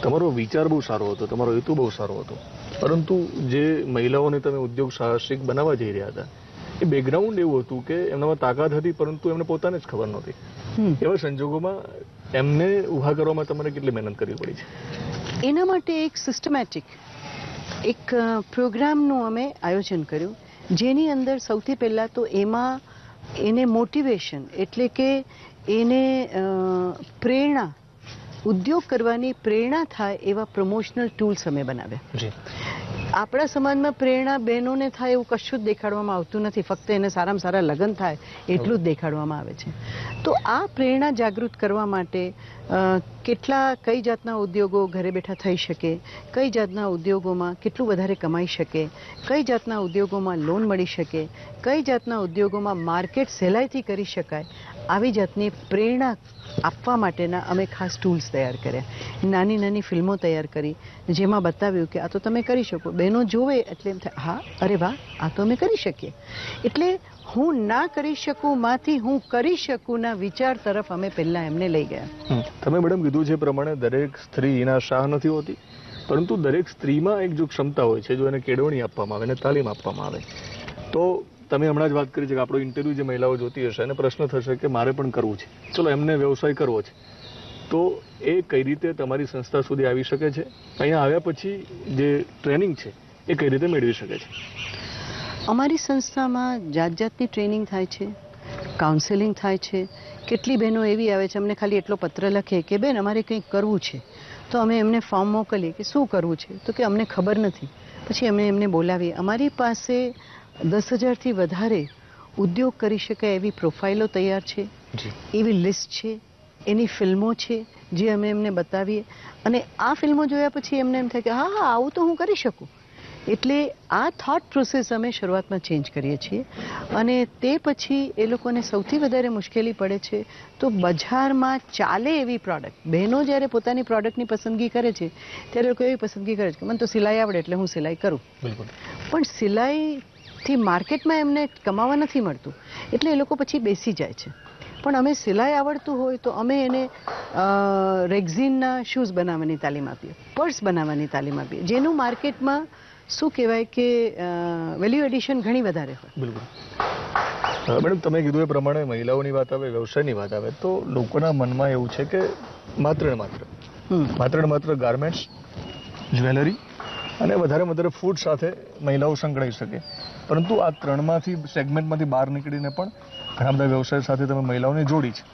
તમારો વિચાર બહુ સારો હતો, તમારો હેતુ બહુ સારો હતો, પરંતુ જે મહિલાઓને તમે ઉદ્યોગ સાહસિક બનાવવા જઈ રહ્યા હતા એ બેકગ્રાઉન્ડ એવું હતું કે એમનામાં તાકાત હતી પરંતુ એમને પોતાને જ ખબર નહોતી. એવા સંજોગોમાં એમને ઊભા કરવામાં તમારે કેટલી મહેનત કરવી પડી છે? એના માટે એક સિસ્ટમેટિક એક પ્રોગ્રામનું અમે આયોજન કર્યું, જેની અંદર સૌથી પહેલાં તો એમાં એને મોટિવેશન એટલે કે એને પ્રેરણા, ઉદ્યોગ કરવાની પ્રેરણા થાય એવા પ્રમોશનલ ટૂલ્સ અમે બનાવ્યા. આપણા સમાજમાં પ્રેરણા બહેનોને થાય એવું કશું જ દેખાડવામાં આવતું નથી, ફક્ત એને સારામાં સારા લગ્ન થાય એટલું જ દેખાડવામાં આવે છે. તો આ પ્રેરણા જાગૃત કરવા માટે કઈ જાતના ઉદ્યોગો ઘરે બેઠા થઈ શકે, કઈ જાતના ઉદ્યોગોમાં કેટલું વધારે કમાઈ શકે, કઈ જાતના ઉદ્યોગોમાં લોન મળી શકે, કઈ જાતના ઉદ્યોગોમાં માર્કેટ સહેલાઈથી કરી શકાય, આવી જાતની પ્રેરણા આપવા માટેના અમે ખાસ ટૂલ્સ તૈયાર કર્યા. નાની નાની ફિલ્મો તૈયાર કરી જેમાં બતાવ્યું કે આ તો તમે કરી શકો. બહેનો જોવે એટલે એમ થાય હા અરે વાહ આ તો અમે કરી શકીએ. એટલે હું ના કરી શકું માંથી હું કરી શકું ના વિચાર તરફ અમે પહેલા એમને લઈ ગયા. તમે મેડમ કીધું છે પ્રમાણે દરેક સ્ત્રી એના શાહ નથી હોતી, પરંતુ દરેક સ્ત્રીમાં એક જો ક્ષમતા હોય છે, જો એને કેળવણી આપવામાં આવે, એને તાલીમ આપવામાં આવે, તો તમે હમણાં જ વાત કરી છે કે આપણો ઇન્ટરવ્યૂ જે મહિલાઓ જોતી હશે એને પ્રશ્ન થશે કે મારે પણ કરવું છે, ચલો એમને વ્યવસાય કરવો છે, તો એ કઈ રીતે તમારી સંસ્થા સુધી આવી શકે છે? અહીંયા આવ્યા પછી જે ટ્રેનિંગ છે એ કઈ રીતે મેળવી શકે છે? અમારી સંસ્થામાં જાત જાતની ટ્રેનિંગ થાય છે, કાઉન્સેલિંગ થાય છે. કેટલી બહેનો એવી આવે છે, અમને ખાલી એટલો પત્ર લખે કે બેન અમારે કંઈક કરવું છે, તો અમે એમને ફોર્મ મોકલીએ કે શું કરવું છે, તો કે અમને ખબર નથી. પછી અમે એમને બોલાવીએ. અમારી પાસે 10,000થી વધારે ઉદ્યોગ કરી શકાય એવી પ્રોફાઇલો તૈયાર છે, એવી લિસ્ટ છે, એની ફિલ્મો છે જે અમે એમને બતાવીએ. અને આ ફિલ્મો જોયા પછી એમને એમ થાય કે હા હા આવું તો હું કરી શકું. એટલે આ થોટ પ્રોસેસ અમે શરૂઆતમાં ચેન્જ કરીએ છીએ. અને તે પછી એ લોકોને સૌથી વધારે મુશ્કેલી પડે છે તો બજારમાં ચાલે એવી પ્રોડક્ટ. બહેનો જ્યારે પોતાની પ્રોડક્ટની પસંદગી કરે છે ત્યારે લોકો એવી પસંદગી કરે છે કે મને તો સિલાઈ આવડે એટલે હું સિલાઈ કરું. પણ સિલાઈથી માર્કેટમાં એમને કમાવા નથી મળતું એટલે એ લોકો પછી બેસી જાય છે. પણ અમે સિલાઈ આવડતું હોય તો અમે એને રેક્ઝિનના શૂઝ બનાવવાની તાલીમ આપીએ, પર્સ બનાવવાની તાલીમ આપીએ, જેનું માર્કેટમાં શું કહેવાય કે વેલ્યુ એડિશન ઘણી વધારે હોય. બિલકુલ મેડમ, તમે કીધું એ પ્રમાણે મહિલાઓની વાત આવે, વ્યવસાયની વાત આવે તો લોકોના મનમાં એવું છે કે માત્ર ને માત્ર ગાર્મેન્ટ્સ, જ્વેલરી અને વધારે ફૂડ સાથે મહિલાઓ સંકળાઈ શકે, પરંતુ આ ત્રણમાંથી સેગમેન્ટમાંથી બહાર નીકળીને પણ ઘણા બધા વ્યવસાય સાથે તમે મહિલાઓને જોડી છે.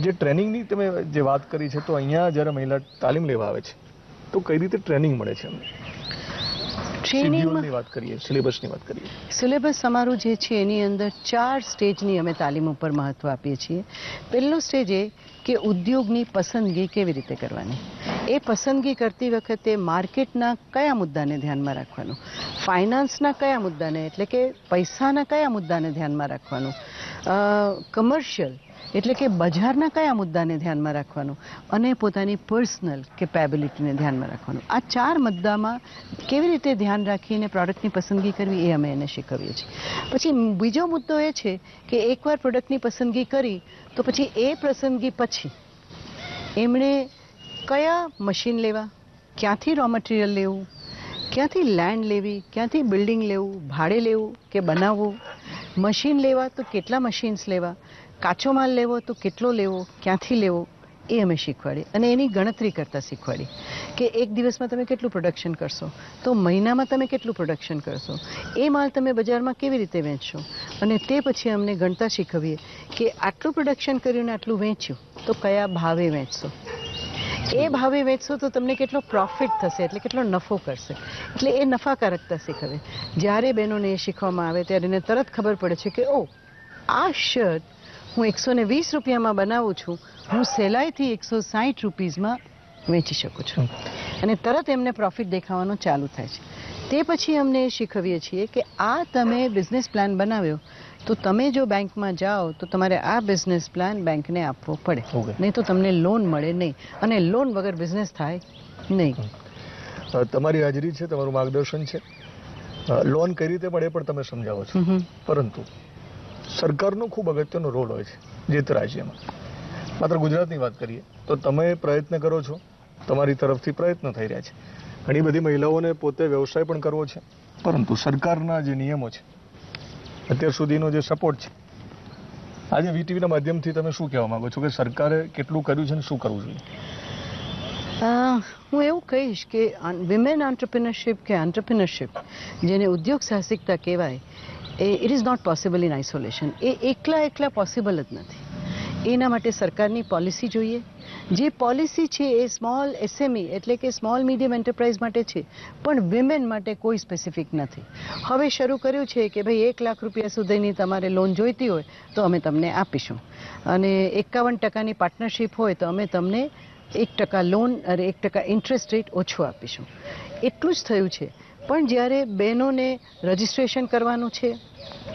જે ટ્રેનિંગની તમે જે વાત કરી છે, તો અહીંયા જ્યારે મહિલા તાલીમ લેવા આવે છે તો કઈ રીતે ટ્રેનિંગ મળે છે અમને? ટ્રેનિંગની વાત કરીએ, સિલેબસની વાત કરીએ. સિલેબસ અમારું જે છે એની અંદર 4 સ્ટેજની અમે તાલીમ ઉપર મહત્વ આપીએ છીએ. પહેલો સ્ટેજ એ કે ઉદ્યોગની પસંદગી કેવી રીતે કરવાની. એ પસંદગી કરતી વખતે માર્કેટના કયા મુદ્દાને ધ્યાનમાં રાખવાનું, ફાઇનાન્સના કયા મુદ્દાને એટલે કે પૈસાના કયા મુદ્દાને ધ્યાનમાં રાખવાનું, કમર્શિયલ એટલે કે બજારના કયા મુદ્દાને ધ્યાનમાં રાખવાનું, અને પોતાની પર્સનલ કેપેબિલિટીને ધ્યાનમાં રાખવાનું. આ 4 મુદ્દામાં કેવી રીતે ધ્યાન રાખીને પ્રોડક્ટની પસંદગી કરવી એ અમે એને શીખવીએ છીએ. પછી બીજો મુદ્દો એ છે કે એકવાર પ્રોડક્ટની પસંદગી કરી તો પછી એ પસંદગી પછી એમણે કયા મશીન લેવા, ક્યાંથી રો મટીરિયલ લેવું, ક્યાંથી લેન્ડ લેવી, ક્યાંથી બિલ્ડિંગ લેવું, ભાડે લેવું કે બનાવવું, મશીન લેવા તો કેટલા મશીન્સ લેવા, કાચો માલ લેવો તો કેટલો લેવો, ક્યાંથી લેવો, એ અમે શીખવાડીએ. અને એની ગણતરી કરતાં શીખવાડીએ કે એક દિવસમાં તમે કેટલું પ્રોડક્શન કરશો, તો મહિનામાં તમે કેટલું પ્રોડક્શન કરશો, એ માલ તમે બજારમાં કેવી રીતે વેચશો. અને તે પછી અમને ગણતા શીખવીએ કે આટલું પ્રોડક્શન કર્યું ને આટલું વેચ્યું તો કયા ભાવે વેચશો, એ ભાવે વેચશો તો તમને કેટલો પ્રોફિટ થશે એટલે કેટલો નફો કરશે. એટલે એ નફાકારકતા શીખવે. જ્યારે બહેનોને એ શીખવામાં આવે ત્યારે એને તરત ખબર પડે છે કે ઓ આ શર્ટ હું 120 રૂપિયામાં બનાવું છું, હું સહેલાઈથી 160 રૂપીઝમાં વેચી શકું છું. અને તરત એમને પ્રોફિટ દેખાવાનો ચાલુ થાય છે. તે પછી અમને એ શીખવીએ છીએ કે આ તમે બિઝનેસ પ્લાન બનાવ્યો તો તમે જો બેંકમાં જાઓ તો તમારે આ બિઝનેસ પ્લાન બેંકને આપવો પડે, નહીં તો તમને લોન મળે નહીં, અને લોન વગર બિઝનેસ થાય નહીં. તમારી હાજરી છે, તમારું માર્ગદર્શન છે, લોન કઈ રીતે મળે પણ તમે સમજાવો છો, પરંતુ સરકારનો ખૂબ અગત્યનો રોલ હોય છે જે તે રાજ્યમાં. માત્ર ગુજરાતની વાત કરીએ તો તમે પ્રયત્ન કરો છો તમારી તરફથી પ્રયત્ન થઈ રહ્યા છે. ઘણી બધી મહિલાઓને પોતે વ્યવસાય પણ કરવો છે, પરંતુ સરકારના જે નિયમો છે, અત્યાર સુધીનો જે સપોર્ટ છે, આજે વીટીવીના માધ્યમથી તમે શું કહેવા માંગો છો કે સરકારે કેટલું કર્યું છે અને શું કરવું જોઈએ? હું એવું કહીશ કે વિમેન એન્ટરપ્રિનરશિપ કે એન્ટરપ્રિનરશિપ, જેને ઉદ્યોગ સાહસિકતા કહેવાય, it is not possible in isolation. એ એકલા પોસિબલ જ નથી. એના માટે સરકારની પોલિસી જોઈએ. જે પોલિસી છે એ સ્મોલ એસએમઈ એટલે કે સ્મોલ મીડિયમ એન્ટરપ્રાઇઝ માટે છે, પણ વિમેન માટે કોઈ સ્પેસિફિક નથી. હવે શરૂ કર્યું છે કે ભાઈ 1 લાખ રૂપિયા સુધીની તમારે લોન જોઈતી હોય તો અમે તમને આપીશું, અને 51% પાર્ટનરશિપ હોય તો અમે તમને 1% લોન અને 1% ઇન્ટરેસ્ટ રેટ ઓછું આપીશું. એટલું જ થયું છે. પણ જ્યારે બહેનોને રજિસ્ટ્રેશન કરવાનું છે,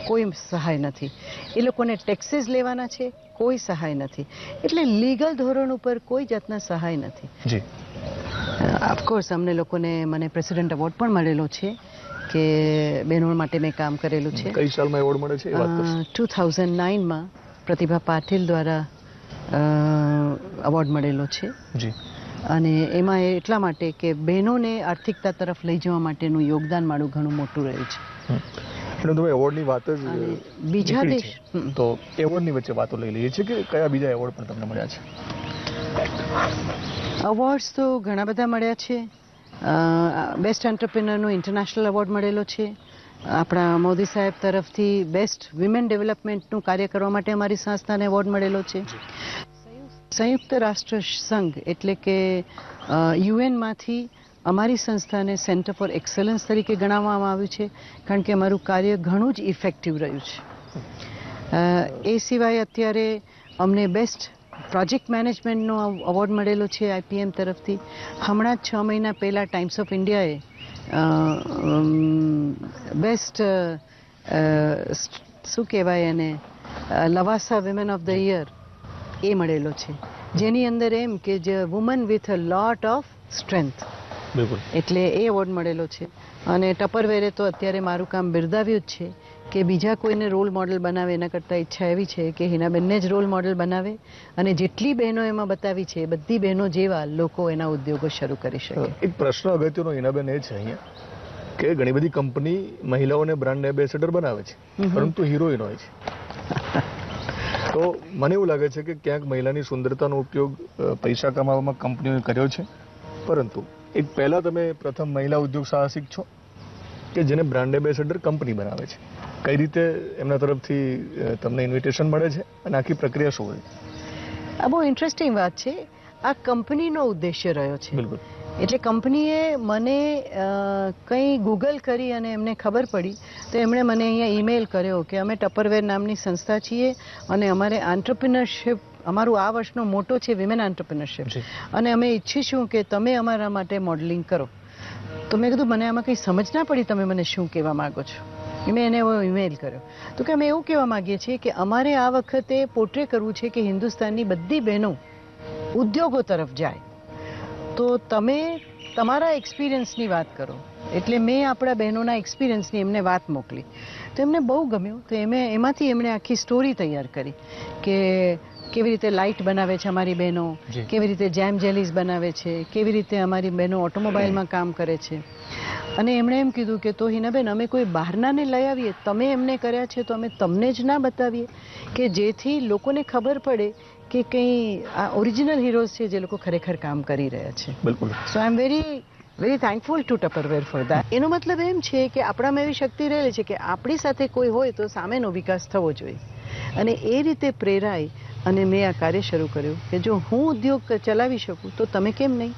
કોઈ સહાય નથી. એ લોકોને ટેક્સીસ લેવાના છે, કોઈ સહાય નથી. એટલે લીગલ ધોરણ ઉપર કોઈ જાતના સહાય નથી. જી, ઓફકોર્સ મને પ્રેસિડેન્ટ એવોર્ડ પણ મળેલો છે કે બહેનો માટે મેં કામ કરેલું છે. કઈ સાલમાં એવોર્ડ મળે છે એ વાત કરશો? 2009માં પ્રતિભા પાટીલ દ્વારા એવોર્ડ મળેલો છે. જી. અને એમાં એટલા માટે કે બહેનોને આર્થિકતા તરફ લઈ જવા માટેનું યોગદાન મારું ઘણું મોટું રહ્યું છે. તમે એવોર્ડની વાત જ બીજા નીકળી દેશ છે, તો એવોર્ડની વચ્ચે વાતો લઈ લઈએ છીએ કે કયા બીજા એવોર્ડ પણ તમને મળ્યા છે? અવોર્ડ્સ તો ઘણા બધા મળ્યા છે. બેસ્ટ એન્ટરપ્રિનરનો ઇન્ટરનેશનલ એવોર્ડ મળેલો છે. આપણા મોદી સાહેબ તરફથી બેસ્ટ વિમેન ડેવલપમેન્ટનું કાર્ય કરવા માટે અમારી સંસ્થાને એવોર્ડ મળેલો છે. સંયુક્ત રાષ્ટ્ર સંઘ એટલે કે યુએનમાંથી અમારી સંસ્થાને સેન્ટર ફોર એક્સલન્સ તરીકે ગણાવવામાં આવ્યું છે, કારણ કે અમારું કાર્ય ઘણું જ ઇફેક્ટિવ રહ્યું છે. એ સિવાય અત્યારે અમને બેસ્ટ પ્રોજેક્ટ મેનેજમેન્ટનો એવોર્ડ મળેલો છે આઈપીએમ તરફથી. હમણાં જ 6 મહિના પહેલાં ટાઈમ્સ ઓફ ઇન્ડિયાએ બેસ્ટ શું કહેવાય એને લવાસા વિમેન ઓફ ધ યર એ મળેલો છે, જેની અંદર એમ કે જે woman with a lot of strength, એટલે એ એવોર્ડ મળેલો છે. અને ટપરવેરે તો અત્યારે મારું કામ બિરદાવ્યું જ છે કે બીજા કોઈને રોલ મોડલ બનાવે એના કરતાં ઈચ્છા એવી છે કે હિનાબેનને જ રોલ મોડલ બનાવે, અને જેટલી બહેનો એમાં બતાવી છે એ બધી બહેનો જેવા લોકો એના ઉદ્યોગો શરૂ કરી શકે. એક પ્રશ્ન અગત્યનો હિનાબેન એ છે અહીંયા કે ઘણી બધી કંપની મહિલાઓને બ્રાન્ડ એમ્બેસેડર બનાવે છે, પરંતુ હિરોઈન હોય છે. તો મને એવું લાગે છે કે ક્યાંક મહિલાની સુંદરતાનો ઉપયોગ પૈસા કમાવામાં કંપનીઓએ કર્યો છે, પરંતુ એક પહેલા તમે પ્રથમ મહિલા ઉદ્યોગ સાહસિક છો કે જેને બ્રાન્ડ એમ્બેસેડર કંપની બનાવે છે. કઈ રીતે એમના તરફથી તમને ઇન્વિટેશન મળે છે અને આખી પ્રક્રિયા શું હોય? આ બહુ ઇન્ટરેસ્ટિંગ વાત છે. આ કંપનીનો ઉદ્દેશ્ય રહ્યો છે. બિલકુલ. એટલે કંપનીએ મને કંઈ ગૂગલ કરી અને એમને ખબર પડી તો એમણે મને અહીંયા ઈમેલ કર્યો કે અમે ટપરવેર નામની સંસ્થા છીએ અને અમારે એન્ટરપ્રિનરશિપ, અમારું આ વર્ષનો મોટો છે વિમેન એન્ટરપ્રિનરશિપ, અને અમે ઈચ્છીશું કે તમે અમારા માટે મોડલિંગ કરો. તો મેં કીધું મને આમાં કંઈ સમજ ના પડી, તમે મને શું કહેવા માગો છો? મેં એને એવો ઈમેલ કર્યો તો કે અમે એવું કહેવા માગીએ છીએ કે અમારે આ વખતે પોર્ટ્રે કરવું છે કે હિન્દુસ્તાનની બધી બહેનો ઉદ્યોગો તરફ જાય, તો તમે તમારા એક્સપિરિયન્સની વાત કરો. એટલે મેં આપણા બહેનોના એક્સપિરિયન્સની એમને વાત મોકલી તો એમને બહુ ગમ્યું. તો એમાંથી એમણે આખી સ્ટોરી તૈયાર કરી કે કેવી રીતે લાઇટ બનાવે છે અમારી બહેનો, કેવી રીતે જેમ જેલીઝ બનાવે છે, કેવી રીતે અમારી બહેનો ઓટોમોબાઈલમાં કામ કરે છે. અને એમણે એમ કીધું કે તો હિનાબેન અમે કોઈ બહારનાને લઈ આવીએ, તમે એમને કર્યા છે તો અમે તમને જ ના બતાવીએ, કે જેથી લોકોને ખબર પડે કે કંઈ આ ઓરિજિનલ હીરોઝ છે જે લોકો ખરેખર કામ કરી રહ્યા છે. બિલકુલ. So I am very thankful to Tupperware for that. એનો મતલબ એમ છે કે આપણામાં એવી શક્તિ રહેલી છે કે આપણી સાથે કોઈ હોય તો સામેનો વિકાસ થવો જોઈએ, અને એ રીતે પ્રેરાય અને મેં આ કાર્ય શરૂ કર્યું કે જો હું ઉદ્યોગ ચલાવી શકું તો તમે કેમ નહીં.